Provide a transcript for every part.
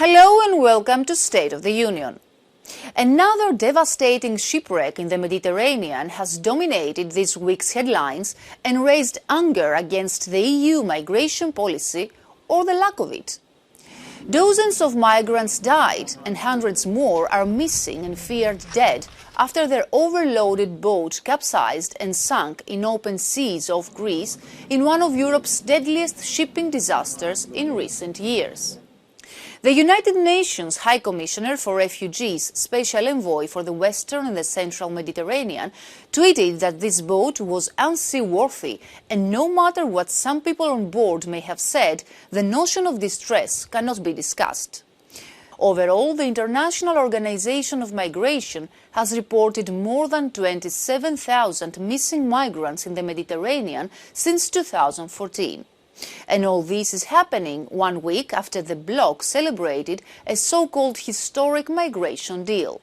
Hello and welcome to State of the Union. Another devastating shipwreck in the Mediterranean has dominated this week's headlines and raised anger against the EU migration policy or the lack of it. Dozens of migrants died and hundreds more are missing and feared dead after their overloaded boat capsized and sank in open seas off Greece in one of Europe's deadliest shipping disasters in recent years. The United Nations High Commissioner for Refugees, Special Envoy for the Western and the Central Mediterranean, tweeted that this boat was unseaworthy and no matter what some people on board may have said, the notion of distress cannot be discussed. Overall, the International Organization of Migration has reported more than 27,000 missing migrants in the Mediterranean since 2014. And all this is happening 1 week after the bloc celebrated a so-called historic migration deal.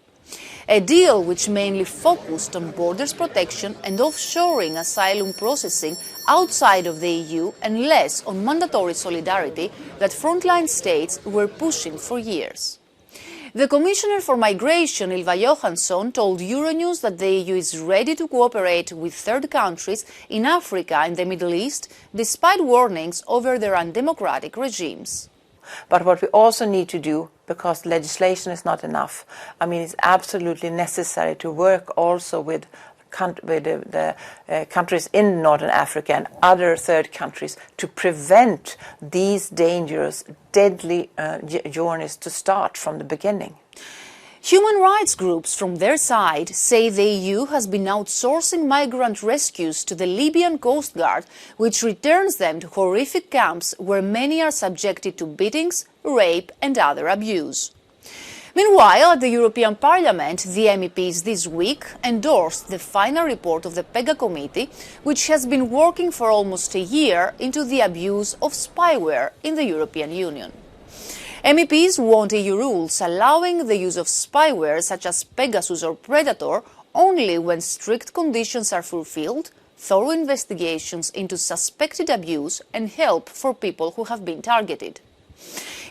A deal which mainly focused on borders protection and offshoring asylum processing outside of the EU and less on mandatory solidarity that frontline states were pushing for years. The Commissioner for Migration, Ylva Johansson, told Euronews that the EU is ready to cooperate with third countries in Africa and the Middle East, despite warnings over their undemocratic regimes. But what we also need to do, because legislation is not enough, it's absolutely necessary to work also with the countries in Northern Africa and other third countries to prevent these dangerous, deadly journeys to start from the beginning. Human rights groups from their side say the EU has been outsourcing migrant rescues to the Libyan Coast Guard, which returns them to horrific camps where many are subjected to beatings, rape and other abuse. Meanwhile, at the European Parliament, the MEPs this week endorsed the final report of the PEGA Committee, which has been working for almost a year into the abuse of spyware in the European Union. MEPs want EU rules allowing the use of spyware such as Pegasus or Predator only when strict conditions are fulfilled, thorough investigations into suspected abuse and help for people who have been targeted.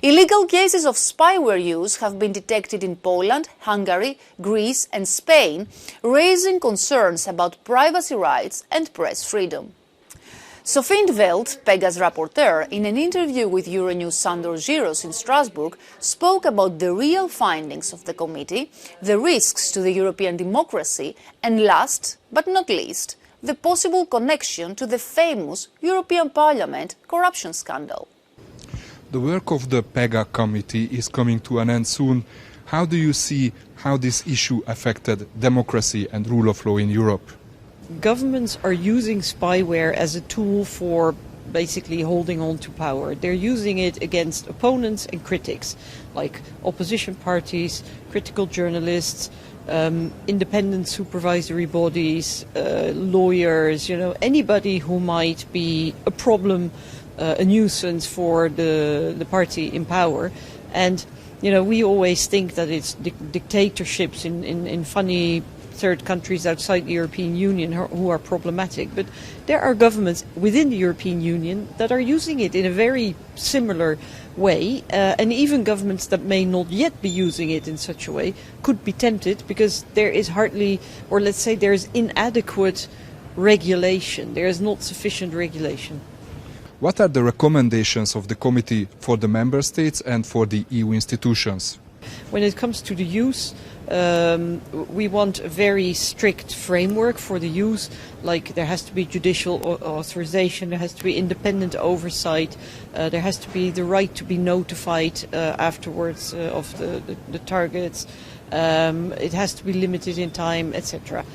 Illegal cases of spyware use have been detected in Poland, Hungary, Greece and Spain, raising concerns about privacy rights and press freedom. Sophie in 't Veld, PEGA's rapporteur, in an interview with Euronews' Sandor Giros in Strasbourg, spoke about the real findings of the committee, the risks to the European democracy and last, but not least, the possible connection to the famous European Parliament corruption scandal. The work of the PEGA committee is coming to an end soon. How do you see how this issue affected democracy and rule of law in Europe? Governments are using spyware as a tool for basically holding on to power. They're using it against opponents and critics, like opposition parties, critical journalists, independent supervisory bodies, lawyers, anybody who might be a problem, a nuisance for the party in power. And we always think that it's dictatorships in funny third countries outside the European Union who are problematic, but there are governments within the European Union that are using it in a very similar way, and even governments that may not yet be using it in such a way could be tempted because there is hardly, or let's say there is inadequate regulation, there is not sufficient regulation. What are the recommendations of the committee for the member states and for the EU institutions? When it comes to the use, we want a very strict framework for the use, like there has to be judicial authorization, there has to be independent oversight, there has to be the right to be notified afterwards of the targets, it has to be limited in time, etc.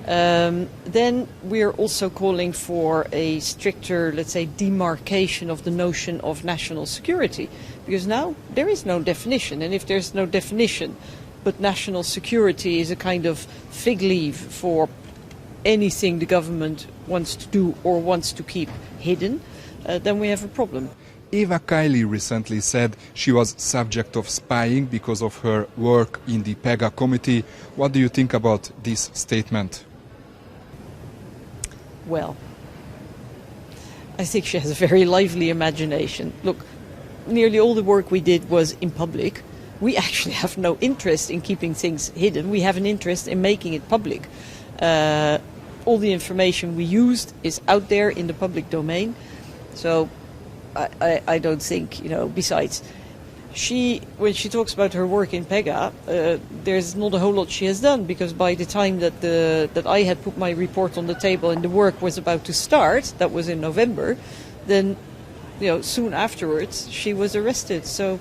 Then we are also calling for a stricter, let's say, demarcation of the notion of national security, because now there is no definition, and if there's no definition, but national security is a kind of fig leaf for anything the government wants to do or wants to keep hidden, then we have a problem. Eva Kaili recently said she was subject of spying because of her work in the PEGA committee. What do you think about this statement? Well, I think she has a very lively imagination. Look, nearly all the work we did was in public. We actually have no interest in keeping things hidden. We have an interest in making it public. All the information we used is out there in the public domain. So I don't think, besides, when she talks about her work in PEGA, there's not a whole lot she has done, because by the time that I had put my report on the table and the work was about to start, that was in November, then, soon afterwards she was arrested. So,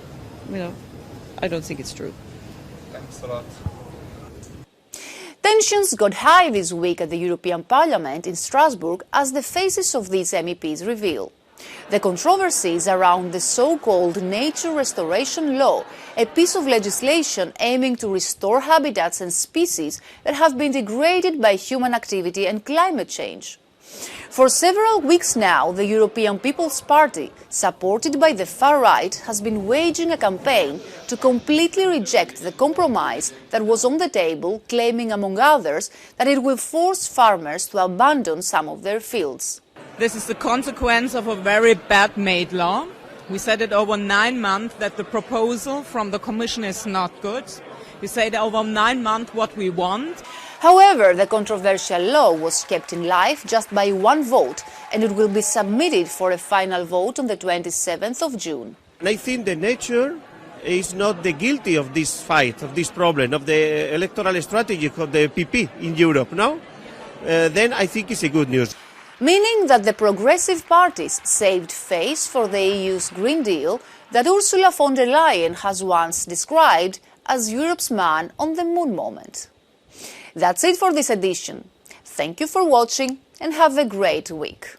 I don't think it's true. Thanks a lot. Tensions got high this week at the European Parliament in Strasbourg, as the faces of these MEPs reveal. The controversies around the so-called nature restoration law, a piece of legislation aiming to restore habitats and species that have been degraded by human activity and climate change. For several weeks now, the European People's Party, supported by the far right, has been waging a campaign to completely reject the compromise that was on the table, claiming, among others, that it will force farmers to abandon some of their fields. This is the consequence of a very bad-made law. We said it over 9 months that the proposal from the Commission is not good. We said over 9 months what we want. However, the controversial law was kept in life just by one vote, and it will be submitted for a final vote on the 27th of June. I think the nature is not the guilty of this fight, of this problem, of the electoral strategy of the PP in Europe, no? Then I think it's a good news. Meaning that the progressive parties saved face for the EU's Green Deal that Ursula von der Leyen has once described as Europe's man on the moon moment. That's it for this edition. Thank you for watching and have a great week.